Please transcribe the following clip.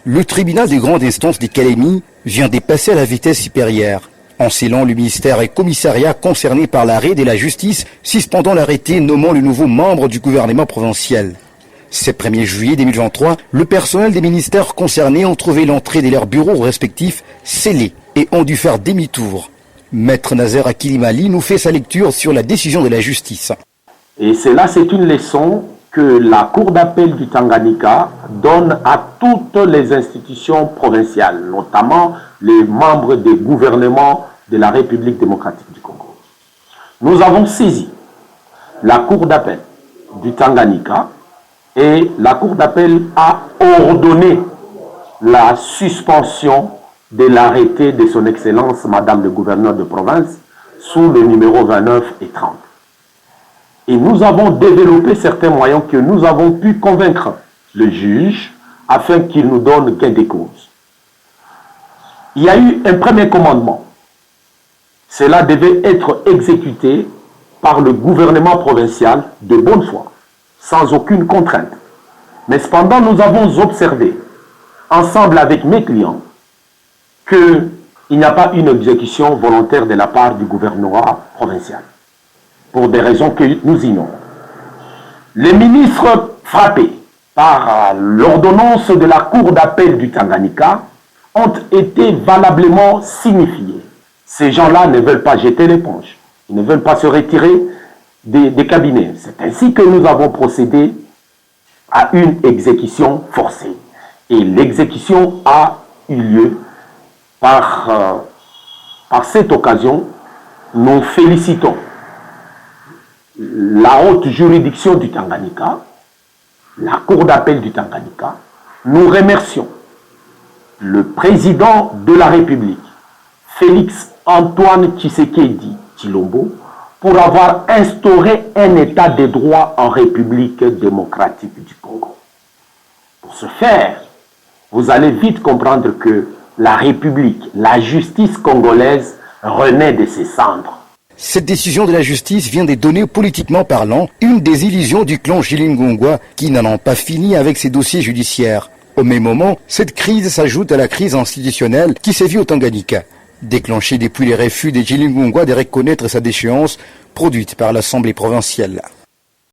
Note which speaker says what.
Speaker 1: Le tribunal des grandes instances des Calémie vient de passer à la vitesse supérieure. En scellant le ministère et commissariat concernés par l'arrêt de la justice, suspendant l'arrêté nommant le nouveau membre du gouvernement provincial. Ce 1er juillet 2023, le personnel des ministères concernés ont trouvé l'entrée de leurs bureaux respectifs scellés et ont dû faire demi-tour. Maître Nazer Akilimali nous fait sa lecture sur la décision de la justice.
Speaker 2: Et cela, c'est une leçon que la Cour d'appel du Tanganyika donne à toutes les institutions provinciales, notamment les membres des gouvernements de la République démocratique du Congo. Nous avons saisi la Cour d'appel du Tanganyika et la Cour d'appel a ordonné la suspension de l'arrêté de son Excellence Madame le gouverneur de province sous le numéro 29 et 30. Et nous avons développé certains moyens que nous avons pu convaincre le juge afin qu'il nous donne gain de cause. Il y a eu un premier commandement. Cela devait être exécuté par le gouvernement provincial de bonne foi, sans aucune contrainte. Mais cependant, nous avons observé, ensemble avec mes clients, qu'il n'y a pas une exécution volontaire de la part du gouvernement provincial, pour des raisons que nous ignorons. Les ministres frappés par l'ordonnance de la Cour d'appel du Tanganyika ont été valablement signifiés. Ces gens-là ne veulent pas jeter l'éponge, ils ne veulent pas se retirer des cabinets. C'est ainsi que nous avons procédé à une exécution forcée. Et l'exécution a eu lieu par cette occasion. Nous félicitons la haute juridiction du Tanganyika, la Cour d'appel du Tanganyika. Nous remercions le président de la République, Félix Antoine Tshisekedi Tshilombo, pour avoir instauré un état de droit en République démocratique du Congo. Pour ce faire, vous allez vite comprendre que la République, la justice congolaise renaît de ses cendres.
Speaker 1: Cette décision de la justice vient de donner, politiquement parlant, une des illusions du clan Chilingongwa qui n'en ont pas fini avec ses dossiers judiciaires. Au même moment, cette crise s'ajoute à la crise institutionnelle qui sévit au Tanganyika, déclenchée depuis les refus des Chilingongwa de reconnaître sa déchéance produite par l'Assemblée provinciale.